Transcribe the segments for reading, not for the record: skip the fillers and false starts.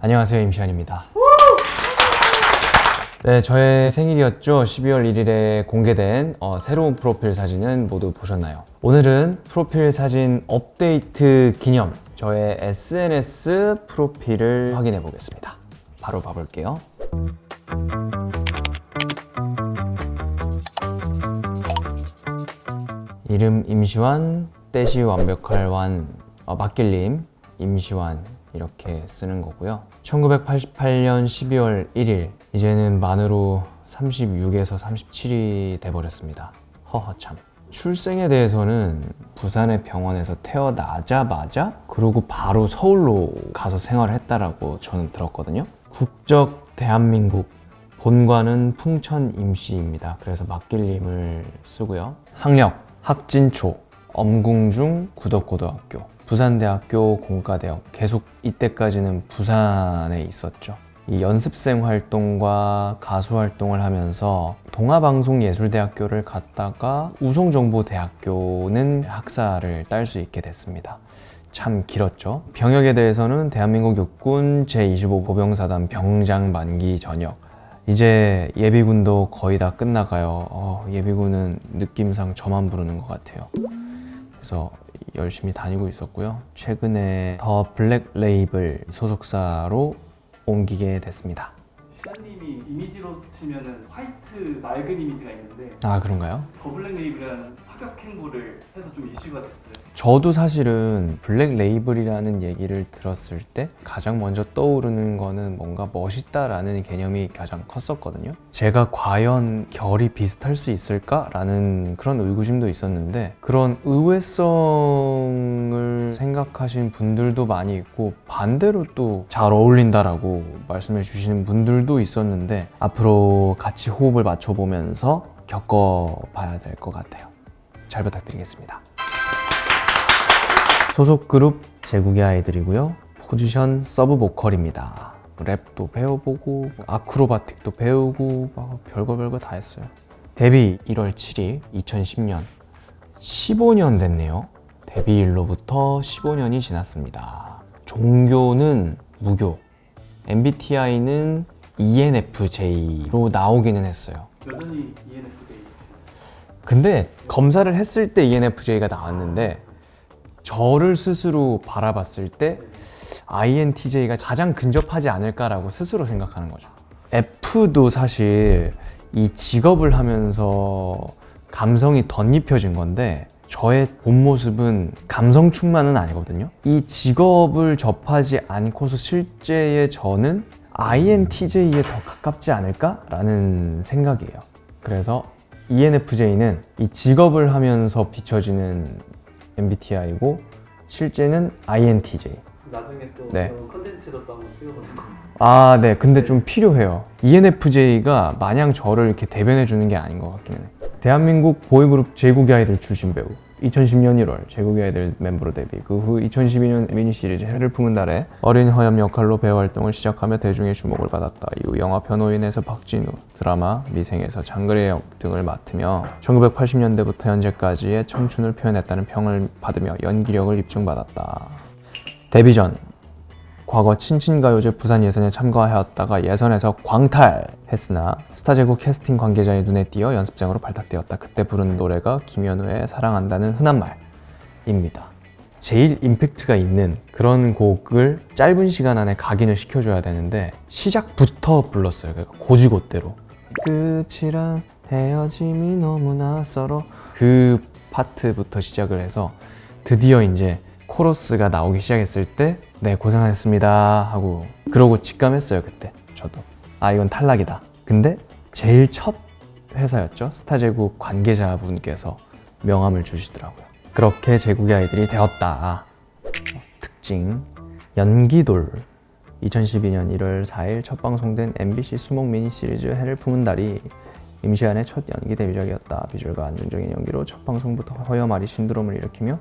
안녕하세요, 임시완입니다. 네, 저의 생일이었죠. 12월 1일에 공개된 새로운 프로필 사진은 모두 보셨나요? 오늘은 프로필 사진 업데이트 기념 저의 SNS 프로필을 확인해 보겠습니다. 바로 봐볼게요. 이름 임시완, 떼시 완벽할 완, 막길님, 임시완 이렇게 쓰는 거고요. 1988년 12월 1일, 이제는 만으로 36에서 37이 돼버렸습니다. 허허참. 출생에 대해서는 부산의 병원에서 태어나자마자 그러고 바로 서울로 가서 생활을 했다라고 저는 들었거든요. 국적 대한민국, 본관은 풍천 임시입니다. 그래서 막길님을 쓰고요. 학력 학진초, 엄궁중 구덕고등학교, 부산대학교 공과대학, 계속 이때까지는 부산에 있었죠. 이 연습생 활동과 가수 활동을 하면서 동아방송예술대학교를 갔다가 우송정보대학교는 학사를 딸 수 있게 됐습니다. 참 길었죠. 병역에 대해서는 대한민국 육군 제25 보병사단 병장 만기 전역. 이제 예비군도 거의 다 끝나가요. 예비군은 느낌상 저만 부르는 것 같아요. 그래서 열심히 다니고 있었고요. 최근에 더 블랙 레이블 소속사로 옮기게 됐습니다. 시안님이 이미지로 치면은 화이트 맑은 이미지가 있는데, 아, 그런가요? 더 블랙 레이블이라는 파격 행보를 해서 좀 이슈가 됐어요. 저도 사실은 블랙 레이블이라는 얘기를 들었을 때 가장 먼저 떠오르는 거는 뭔가 멋있다라는 개념이 가장 컸었거든요. 제가 과연 결이 비슷할 수 있을까라는 그런 의구심도 있었는데, 그런 의외성을 생각하신 분들도 많이 있고 반대로 또 잘 어울린다라고 말씀해 주시는 분들도 있었는데, 앞으로 같이 호흡을 맞춰보면서 겪어봐야 될 것 같아요. 잘 부탁드리겠습니다. 소속 그룹 제국의 아이들이고요. 포지션 서브 보컬입니다. 랩도 배워보고 아크로바틱도 배우고 별거 다 했어요. 데뷔 1월 7일 2010년 15년 됐네요. 데뷔일로부터 15년이 지났습니다. 종교는 무교, MBTI는 ENFJ로 나오기는 했어요. 여전히 ENFJ. 근데 검사를 했을 때 ENFJ가 나왔는데 저를 스스로 바라봤을 때 INTJ가 가장 근접하지 않을까라고 스스로 생각하는 거죠. F도 사실 이 직업을 하면서 감성이 덧입혀진 건데 저의 본 모습은 감성 충만은 아니거든요. 이 직업을 접하지 않고서 실제의 저는 INTJ에 더 가깝지 않을까라는 생각이에요. 그래서 ENFJ는 이 직업을 하면서 비춰지는 MBTI고 실제는 INTJ. 나중에 또 네. 컨텐츠로 또 한번 찍어보는 거. 아, 네. 근데 좀 필요해요. ENFJ가 마냥 저를 이렇게 대변해 주는 게 아닌 것 같기는 해. 대한민국 보이그룹 제국의 아이들 출신 배우. 2010년 1월 제국의 아이들 멤버로 데뷔. 그 후 2012년 미니 시리즈 해를 품은 달에 어린 허염 역할로 배우 활동을 시작하며 대중의 주목을 받았다. 이후 영화 변호인에서 박진우, 드라마 미생에서 장그래 역 등을 맡으며 1980년대부터 현재까지의 청춘을 표현했다는 평을 받으며 연기력을 입증받았다. 데뷔 전 과거 친친가요제 부산 예선에 참가하였다가 예선에서 광탈했으나 스타제국 캐스팅 관계자의 눈에 띄어 연습생으로 발탁되었다. 그때 부른 노래가 김현우의 사랑한다는 흔한 말입니다. 제일 임팩트가 있는 그런 곡을 짧은 시간 안에 각인을 시켜줘야 되는데 시작부터 불렀어요. 그러니까 고지고대로 끝이란 헤어짐이 너무나 썰어, 그 파트부터 시작을 해서 드디어 이제 코러스가 나오기 시작했을 때 네, 고생하셨습니다 하고 그러고 직감했어요. 그때 저도 이건 탈락이다. 근데 제일 첫 회사였죠. 스타제국 관계자분께서 명함을 주시더라고요. 그렇게 제국의 아이들이 되었다. 특징 연기돌. 2012년 1월 4일 첫 방송된 MBC 수목 미니 시리즈 해를 품은 달이 임시완의 첫 연기 데뷔작이었다. 비주얼과 안정적인 연기로 첫 방송부터 허여말이 신드롬을 일으키며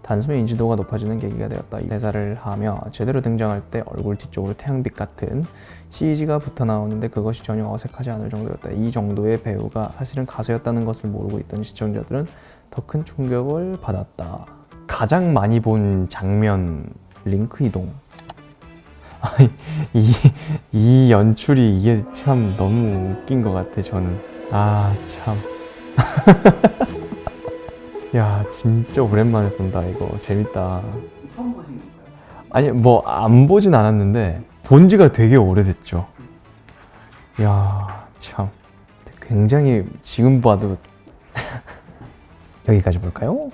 단숨에 인지도가 높아지는 계기가 되었다. 이 대사를 하며 제대로 등장할 때 얼굴 뒤쪽으로 태양빛 같은 CG가 붙어 나오는데 그것이 전혀 어색하지 않을 정도였다. 이 정도의 배우가 사실은 가수였다는 것을 모르고 있던 시청자들은 더 큰 충격을 받았다. 가장 많이 본 장면 링크 이동. 이, 이 연출이 이게 참 너무 웃긴 것 같아 저는. 아 참. 야 진짜 오랜만에 본다 이거. 재밌다. 처음 보신 건가요? 아니 뭐 안 보진 않았는데 본 지가 되게 오래됐죠. 야 참. 굉장히 지금 봐도 여기까지 볼까요?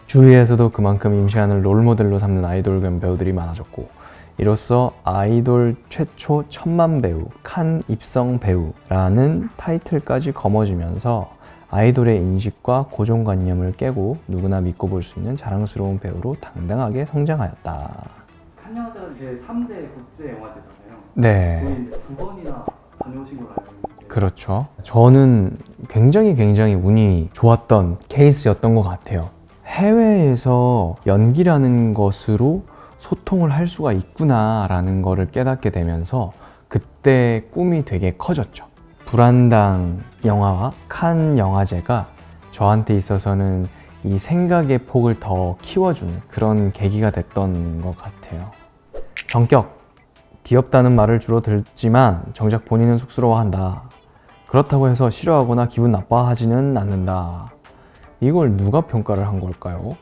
주위에서도 그만큼 임시완을 롤모델로 삼는 아이돌 겸 배우들이 많아졌고 이로써 아이돌 최초 천만 배우, 칸 입성 배우라는 타이틀까지 거머쥐면서 아이돌의 인식과 고정관념을 깨고 누구나 믿고 볼 수 있는 자랑스러운 배우로 당당하게 성장하였다. 칸 영화제가 제 3대 국제 영화제잖아요. 네. 거의 이제 2번이나 다녀오신 걸로 알고 있는데. 그렇죠. 저는 굉장히 운이 좋았던 케이스였던 것 같아요. 해외에서 연기라는 것으로 소통을 할 수가 있구나라는 거를 깨닫게 되면서 그때 꿈이 되게 커졌죠. 불안당 영화와 칸 영화제가 저한테 있어서는 이 생각의 폭을 더 키워주는 그런 계기가 됐던 것 같아요. 성격, 귀엽다는 말을 주로 듣지만 정작 본인은 쑥스러워한다. 그렇다고 해서 싫어하거나 기분 나빠하지는 않는다. 이걸 누가 평가를 한 걸까요?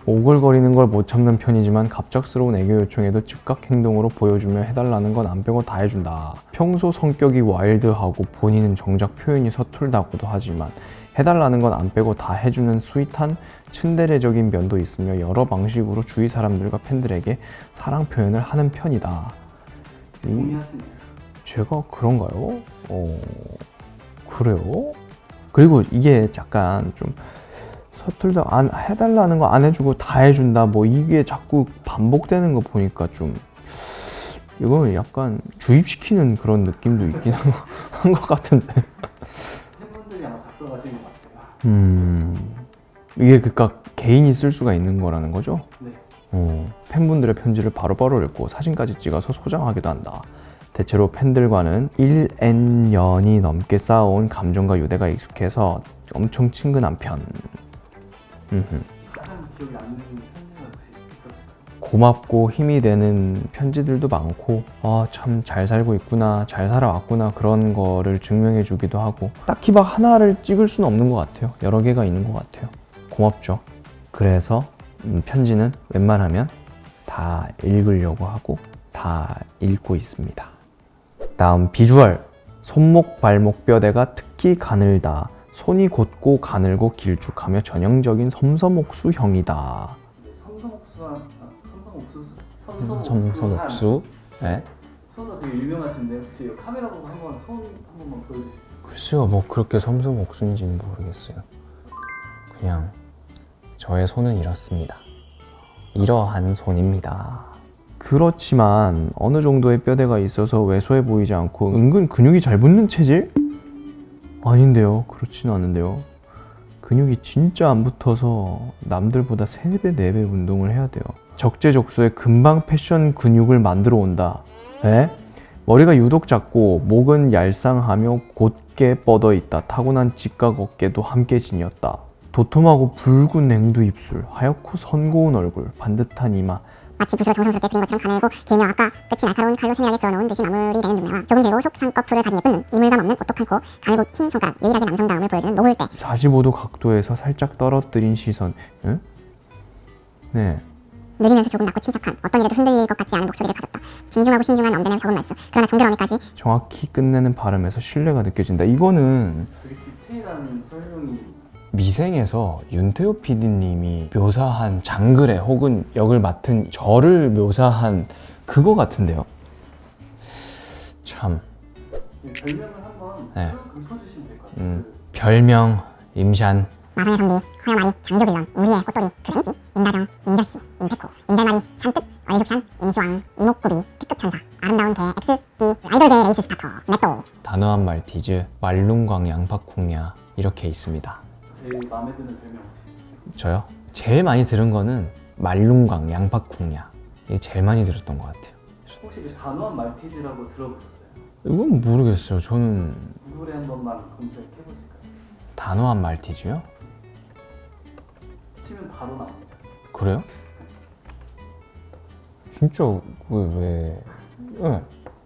오글거리는 걸 못 참는 편이지만 갑작스러운 애교 요청에도 즉각 행동으로 보여주며 해달라는 건 안 빼고 다 해준다. 평소 성격이 와일드하고 본인은 정작 표현이 서툴다고도 하지만 해달라는 건 안 빼고 다 해주는 스윗한 츤데레적인 면도 있으며 여러 방식으로 주위 사람들과 팬들에게 사랑 표현을 하는 편이다. 동의하시나요? 제가 그런가요? 그래요? 그리고 이게 약간 좀 서툴다 안 해달라는 거 안 해주고 다 해준다 뭐 이게 자꾸 반복되는 거 보니까 좀 이거 약간 주입시키는 그런 느낌도 있긴 한 것 같은데. 팬분들이 아마 작성하신 것 같아요. 이게 그니까 개인이 쓸 수가 있는 거라는 거죠? 네. 팬분들의 편지를 바로바로 읽고 사진까지 찍어서 소장하기도 한다. 대체로 팬들과는 1N년이 넘게 쌓아온 감정과 유대가 익숙해서 엄청 친근한 편. 가장 기억에 남는 편지가 혹시 있었을까요? 고맙고 힘이 되는 편지들도 많고 참 잘 살고 있구나, 잘 살아왔구나 그런 거를 증명해 주기도 하고 딱히 막 하나를 찍을 수는 없는 것 같아요. 여러 개가 있는 것 같아요. 고맙죠. 그래서 편지는 웬만하면 다 읽으려고 하고 다 읽고 있습니다. 다음 비주얼. 손목, 발목 뼈대가 특히 가늘다. 손이 곧고 가늘고 길쭉하며 전형적인 섬섬옥수형이다. 섬섬옥수. 네. 손으로 되게 유명하신데 혹시 카메라 보고 한번 손 한 번만 보여주실 수 있어요? 글쎄요, 뭐 그렇게 섬섬옥수인지는 모르겠어요. 그냥 저의 손은 이렇습니다. 이러한 손입니다. 그렇지만 어느 정도의 뼈대가 있어서 왜소해 보이지 않고 은근 근육이 잘 붙는 체질? 아닌데요. 그렇지는 않은데요. 근육이 진짜 안 붙어서 남들보다 3배, 4배 운동을 해야 돼요. 적재적소에 금방 패션 근육을 만들어 온다. 에? 머리가 유독 작고 목은 얄쌍하며 곧게 뻗어 있다. 타고난 직각 어깨도 함께 지녔다. 도톰하고 붉은 냉두 입술, 하얗고 선고운 얼굴, 반듯한 이마. 마치 붓으로 정성스럽게 그린 것처럼 가늘고 길며 아까 끝이 날카로운 칼로 세밀하게 그어놓은 듯이 마무리되는 눈매와 조금 길고 속쌍꺼풀을 가진 예쁜 눈, 이물감 없는 오똑한 코, 가늘고 흰 손가락, 유일하게 남성다움을 보여주는 노을대. 45도 각도에서 살짝 떨어뜨린 시선. 응? 네. 느리면서 조금 낮고 침착한, 어떤 일에도 흔들릴 것 같지 않은 목소리를 가졌다. 진중하고 신중한 엄대는 적은 말수, 그러나 정결함에까지 정확히 끝내는 발음에서 신뢰가 느껴진다. 이거는 되게 디테일한 설명이. 미생에서 윤태호 PD님이 묘사한 장그래 혹은 역을 맡은 저를 묘사한 그거 같은데요. 참. 별명을 한번 네. 읊어주시면 될 것 같아요. 별명 임샨. 마성의 선비, 허여마리, 장조빌런, 우리의 꽃돌이, 그램지, 임다정, 임저씨, 임페코, 임잘마리, 샨뜻, 얼죽샨, 임시왕, 이목구비, 특급천사, 아름다운 개, 엑스기, 아이돌계 레이스 스타터, 넷도. 단호한 말티즈, 말룽광 양파쿵야 이렇게 있습니다. 제일 마음에 드는 별명 혹시 있어요? 저요? 제일 많이 들은 거는 말룽광 양파쿵야. 이게 제일 많이 들었던 것 같아요. 혹시 그 단호한 말티즈라고 들어보셨어요? 이건 모르겠어요. 저는 구글에 한 번만 검색해 보실까요? 단호한 말티즈요? 치면 바로 나옵니다. 그래요? 진짜 왜 네,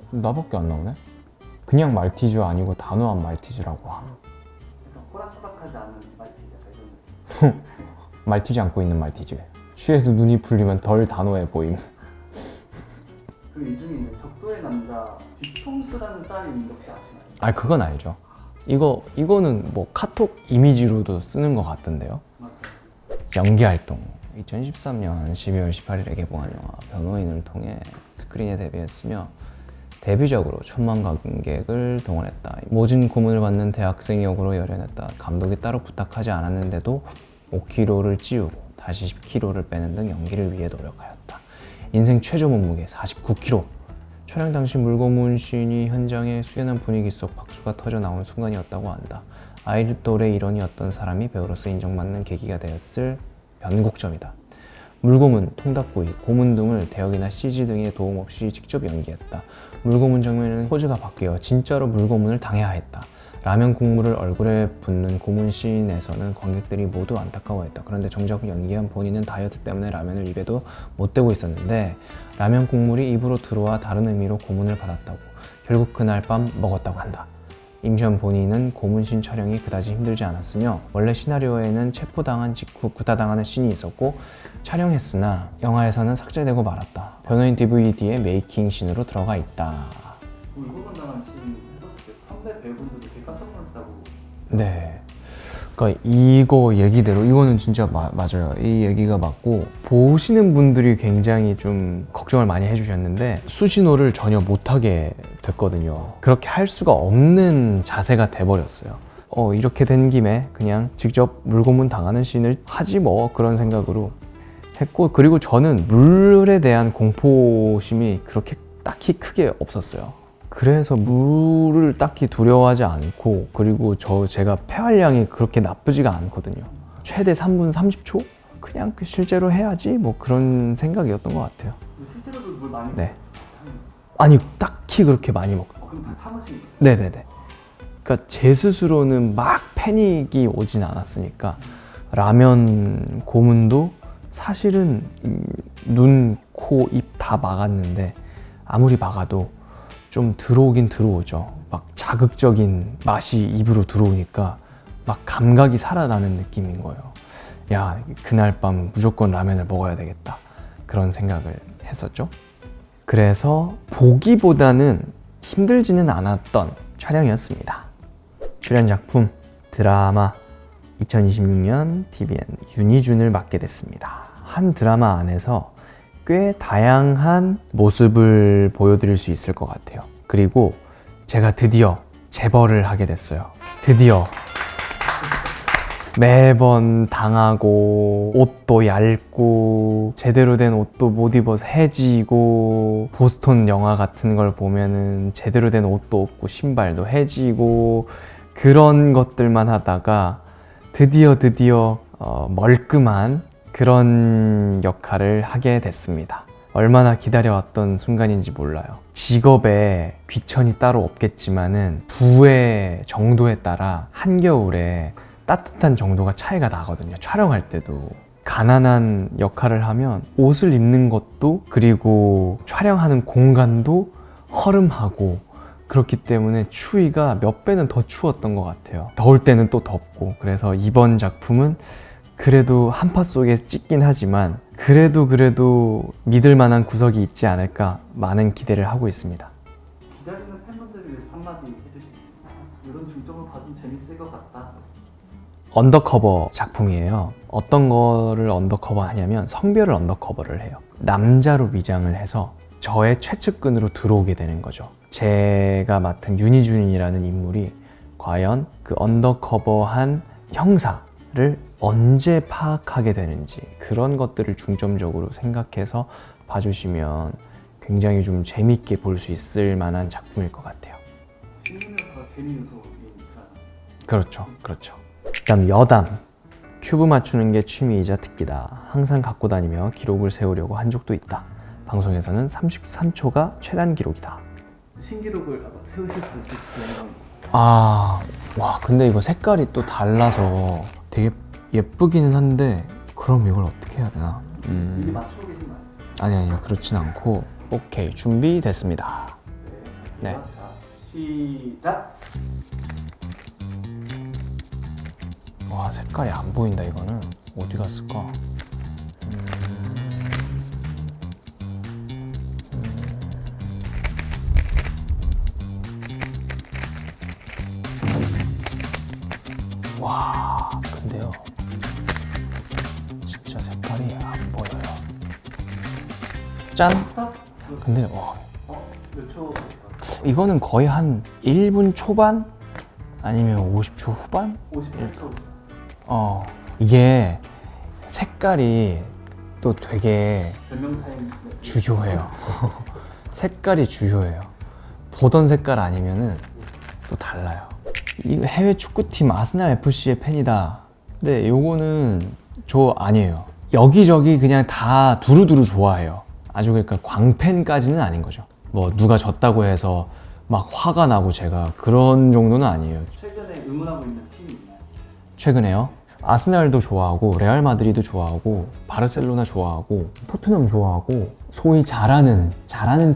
나밖에 안 나오네? 그냥 말티즈 아니고 단호한 말티즈라고 함. 약간 꼬락꼬락하지 않은 말티즈 약간 이런 느낌. 말티즈 안고 있는 말티즈. 취해서 눈이 풀리면 덜 단호해 보임. 그이 중에 이제 적도의 남자 뒤통수라는 짤이 있는데 혹시 아시나요? 아 그건 알죠. 이거는 뭐 카톡 이미지로도 쓰는 것 같던데요. 맞아요. 연기 활동. 2013년 12월 18일에 개봉한 영화 변호인을 통해 스크린에 데뷔했으며 데뷔작으로 1000만 관객을 동원했다. 모진 고문을 받는 대학생 역으로 열연했다. 감독이 따로 부탁하지 않았는데도 5kg를 찌우고 다시 10kg를 빼는 등 연기를 위해 노력하였다. 인생 최저 몸무게 49kg. 촬영 당시 물고문 시인이 현장에 수연한 분위기 속 박수가 터져 나온 순간이었다고 한다. 아이돌 또래 일원이었던 사람이 배우로서 인정받는 계기가 되었을 변곡점이다. 물고문, 통닭구이, 고문 등을 대역이나 CG 등의 도움 없이 직접 연기했다. 물고문 장면에는 포즈가 바뀌어 진짜로 물고문을 당해야 했다. 라면 국물을 얼굴에 붓는 고문 씬에서는 관객들이 모두 안타까워했다. 그런데 정작 연기한 본인은 다이어트 때문에 라면을 입에도 못 대고 있었는데 라면 국물이 입으로 들어와 다른 의미로 고문을 받았다고. 결국 그날 밤 먹었다고 한다. 임시완 본인은 고문신 촬영이 그다지 힘들지 않았으며 원래 시나리오에는 체포당한 직후 구타당하는 씬이 있었고 촬영했으나 영화에서는 삭제되고 말았다. 변호인 DVD에 메이킹 씬으로 들어가 있다. 물고문 당한 씬 했었을 때 선배 배우분들도 되게 깜짝 놀랐다고. 네. 그러니까 이거 얘기대로 이거는 진짜 맞아요. 이 얘기가 맞고 보시는 분들이 굉장히 좀 걱정을 많이 해주셨는데 수신호를 전혀 못하게 됐거든요. 그렇게 할 수가 없는 자세가 돼버렸어요. 이렇게 된 김에 그냥 직접 물고문 당하는 씬을 하지 뭐 그런 생각으로 했고 그리고 저는 물에 대한 공포심이 그렇게 딱히 크게 없었어요. 그래서 물을 딱히 두려워하지 않고 그리고 제가 폐활량이 그렇게 나쁘지가 않거든요. 최대 3분 30초? 그냥 실제로 해야지 뭐 그런 생각이었던 것 같아요. 근데 실제로도 물 많이 네. 드세요? 아니 딱히 그렇게 많이 그럼 다 참으신 거예요? 네네네. 그러니까 제 스스로는 막 패닉이 오진 않았으니까 라면 고문도 사실은 눈, 코, 입 다 막았는데 아무리 막아도 좀 들어오긴 들어오죠. 막 자극적인 맛이 입으로 들어오니까 막 감각이 살아나는 느낌인 거예요. 야, 그날 밤 무조건 라면을 먹어야 되겠다. 그런 생각을 했었죠. 그래서 보기보다는 힘들지는 않았던 촬영이었습니다. 출연 작품 드라마 2026년 TVN 윤희준을 맡게 됐습니다. 한 드라마 안에서 꽤 다양한 모습을 보여드릴 수 있을 것 같아요. 그리고 제가 드디어 재벌을 하게 됐어요. 드디어 매번 당하고 옷도 얇고 제대로 된 옷도 못 입어서 해지고 보스턴 영화 같은 걸 보면은 제대로 된 옷도 없고 신발도 해지고 그런 것들만 하다가 드디어 멀끔한 그런 역할을 하게 됐습니다. 얼마나 기다려왔던 순간인지 몰라요. 직업에 귀천이 따로 없겠지만은 부의 정도에 따라 한겨울에 따뜻한 정도가 차이가 나거든요. 촬영할 때도. 가난한 역할을 하면 옷을 입는 것도 그리고 촬영하는 공간도 허름하고 그렇기 때문에 추위가 몇 배는 더 추웠던 것 같아요. 더울 때는 또 덥고. 그래서 이번 작품은 그래도 한파 속에 찍긴 하지만 그래도 믿을 만한 구석이 있지 않을까 많은 기대를 하고 있습니다. 기다리는 팬분들을 위해서 한마디 해주실 수 있나요? 이런 중점을 받으면 재밌을 것 같다. 언더커버 작품이에요. 어떤 거를 언더커버 하냐면 성별을 언더커버를 해요. 남자로 위장을 해서 저의 최측근으로 들어오게 되는 거죠. 제가 맡은 윤희준이라는 인물이 과연 그 언더커버한 형사를 언제 파악하게 되는지 그런 것들을 중점적으로 생각해서 봐주시면 굉장히 좀 재밌게 볼 수 있을 만한 작품일 것 같아요. 신문 요소가 재미 요소인 드라마. 그렇죠. 그다음 여담. 큐브 맞추는 게 취미이자 특기다. 항상 갖고 다니며 기록을 세우려고 한 적도 있다. 방송에서는 33초가 최단 기록이다. 신기록을 세우실 수 있을지 와 근데 이거 색깔이 또 달라서 되게 예쁘기는 한데 그럼 이걸 어떻게 해야 되나? 이게 맞추고 계신 거 아니요 그렇진 않고. 오케이 준비됐습니다. 네. 자, 시작. 와 색깔이 안 보인다. 이거는 어디 갔을까? 와 근데요 진짜 색깔이 안 보여요. 짠! 스탑. 근데 와 몇 초? 이거는 거의 한 1분 초반? 아니면 50초 후반? 58초. 이게 색깔이 또 되게 별명 타임. 네. 주요해요. 색깔이 주요해요. 보던 색깔 아니면은 또 달라요. 이 해외 축구팀 아스날 FC의 팬이다. 근데 요거는 저 아니에요. 여기저기 그냥 다 두루두루 좋아해요. 아주 그러니까 광팬까지는 아닌 거죠. 뭐 누가 졌다고 해서 막 화가 나고 제가 그런 정도는 아니에요. 최근에 응원하고 있는 팀이 있나요? 최근에요. 아스날도 좋아하고 레알 마드리드 좋아하고 바르셀로나 좋아하고 토트넘 좋아하고 소위 잘하는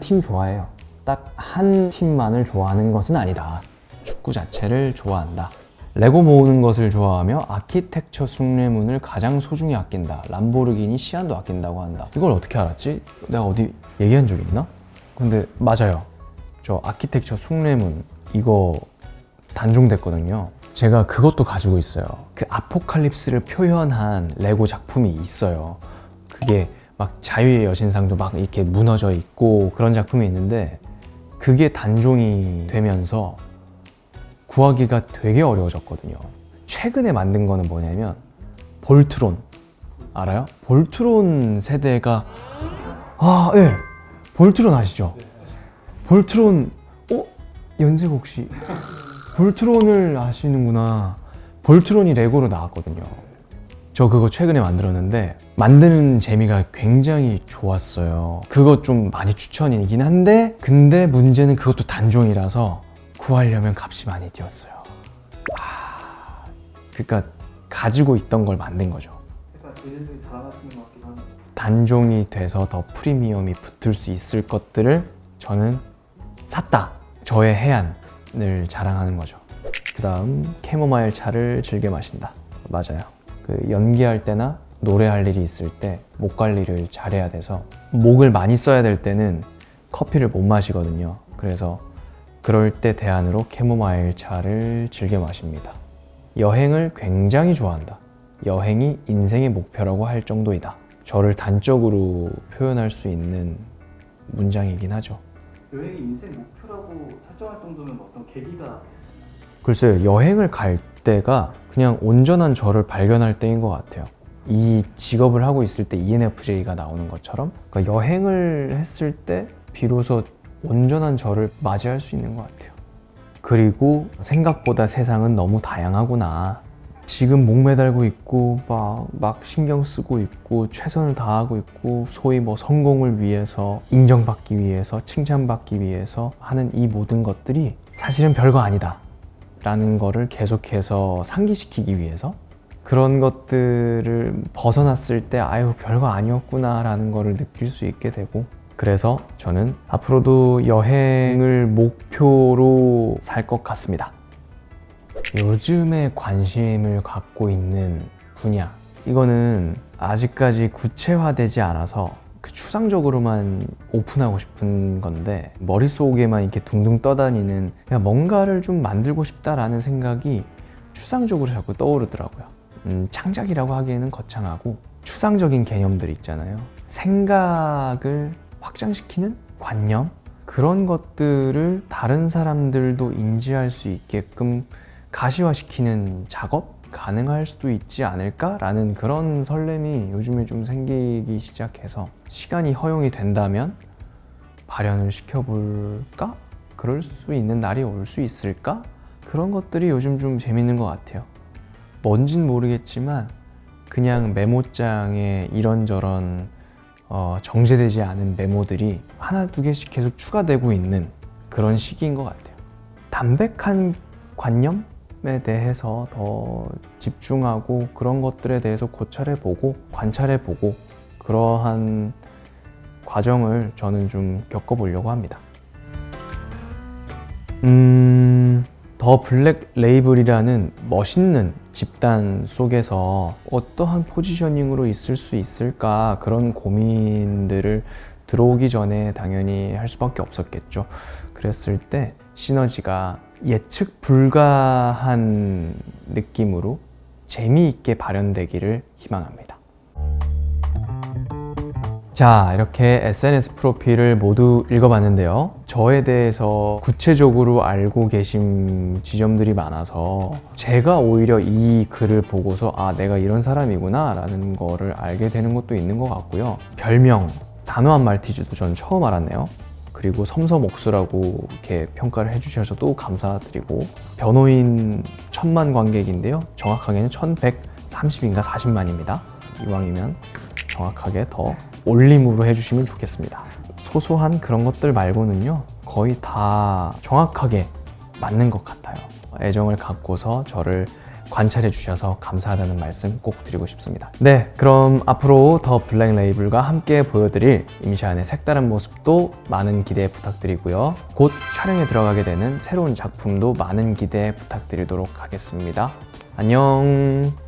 팀 좋아해요. 딱 한 팀만을 좋아하는 것은 아니다. 축구 자체를 좋아한다. 레고 모으는 것을 좋아하며 아키텍처 숭례문을 가장 소중히 아낀다. 람보르기니 시안도 아낀다고 한다. 이걸 어떻게 알았지? 내가 어디 얘기한 적 있나? 근데 맞아요. 저 아키텍처 숭례문 이거 단종됐거든요. 제가 그것도 가지고 있어요. 그 아포칼립스를 표현한 레고 작품이 있어요. 그게 막 자유의 여신상도 막 이렇게 무너져 있고 그런 작품이 있는데 그게 단종이 되면서 구하기가 되게 어려워졌거든요. 최근에 만든 거는 뭐냐면 볼트론 알아요? 볼트론 세대가 예. 볼트론 아시죠? 볼트론 연세곡 씨 볼트론을 아시는구나. 볼트론이 레고로 나왔거든요. 저 그거 최근에 만들었는데 만드는 재미가 굉장히 좋았어요. 그거 좀 많이 추천이긴 한데 근데 문제는 그것도 단종이라서 구하려면 값이 많이 뛰었어요. 그러니까 가지고 있던 걸 만든 거죠. 약간 개인적인 자랑하시는 것 같기도 하네요. 단종이 돼서 더 프리미엄이 붙을 수 있을 것들을 저는 샀다. 저의 해안을 자랑하는 거죠. 그 다음 캐모마일 차를 즐겨 마신다. 맞아요. 그 연기할 때나 노래할 일이 있을 때 목 관리를 잘해야 돼서 목을 많이 써야 될 때는 커피를 못 마시거든요. 그래서 그럴 때 대안으로 캐모마일 차를 즐겨 마십니다. 여행을 굉장히 좋아한다. 여행이 인생의 목표라고 할 정도이다. 저를 단적으로 표현할 수 있는 문장이긴 하죠. 여행이 인생 목표라고 설정할 정도면 어떤 계기가 있어요? 글쎄요, 여행을 갈 때가 그냥 온전한 저를 발견할 때인 것 같아요. 이 직업을 하고 있을 때 ENFJ가 나오는 것처럼 그러니까 여행을 했을 때 비로소 온전한 저를 맞이할 수 있는 것 같아요. 그리고 생각보다 세상은 너무 다양하구나. 지금 목매달고 있고 막 신경 쓰고 있고 최선을 다하고 있고 소위 뭐 성공을 위해서 인정받기 위해서 칭찬받기 위해서 하는 이 모든 것들이 사실은 별거 아니다 라는 거를 계속해서 상기시키기 위해서 그런 것들을 벗어났을 때 아유 별거 아니었구나 라는 거를 느낄 수 있게 되고 그래서 저는 앞으로도 여행을 목표로 살 것 같습니다. 요즘에 관심을 갖고 있는 분야 이거는 아직까지 구체화되지 않아서 그 추상적으로만 오픈하고 싶은 건데 머릿속에만 이렇게 둥둥 떠다니는 그냥 뭔가를 좀 만들고 싶다라는 생각이 추상적으로 자꾸 떠오르더라고요. 창작이라고 하기에는 거창하고 추상적인 개념들 있잖아요. 생각을 확장시키는 관념 그런 것들을 다른 사람들도 인지할 수 있게끔 가시화시키는 작업 가능할 수도 있지 않을까라는 그런 설렘이 요즘에 좀 생기기 시작해서 시간이 허용이 된다면 발현을 시켜볼까? 그럴 수 있는 날이 올 수 있을까? 그런 것들이 요즘 좀 재밌는 것 같아요. 뭔진 모르겠지만 그냥 메모장에 이런저런 정제되지 않은 메모들이 하나 두 개씩 계속 추가되고 있는 그런 시기인 것 같아요. 담백한 관념에 대해서 더 집중하고 그런 것들에 대해서 고찰해보고 관찰해보고 그러한 과정을 저는 좀 겪어보려고 합니다. 더 블랙 레이블이라는 멋있는 집단 속에서 어떠한 포지셔닝으로 있을 수 있을까, 그런 고민들을 들어오기 전에 당연히 할 수밖에 없었겠죠. 그랬을 때 시너지가 예측 불가한 느낌으로 재미있게 발현되기를 희망합니다. 자, 이렇게 SNS 프로필을 모두 읽어봤는데요. 저에 대해서 구체적으로 알고 계신 지점들이 많아서 제가 오히려 이 글을 보고서 아, 내가 이런 사람이구나 라는 거를 알게 되는 것도 있는 것 같고요. 별명, 단호한 말티즈도 저는 처음 알았네요. 그리고 섬섬옥수라고 이렇게 평가를 해주셔서 또 감사드리고, 변호인 1000만 관객인데요. 정확하게는 1130인가 40만입니다. 이왕이면 정확하게 더 올림으로 해주시면 좋겠습니다. 소소한 그런 것들 말고는요, 거의 다 정확하게 맞는 것 같아요. 애정을 갖고서 저를 관찰해 주셔서 감사하다는 말씀 꼭 드리고 싶습니다. 네, 그럼 앞으로 더 블랙 레이블과 함께 보여드릴 임시완의 색다른 모습도 많은 기대 부탁드리고요. 곧 촬영에 들어가게 되는 새로운 작품도 많은 기대 부탁드리도록 하겠습니다. 안녕.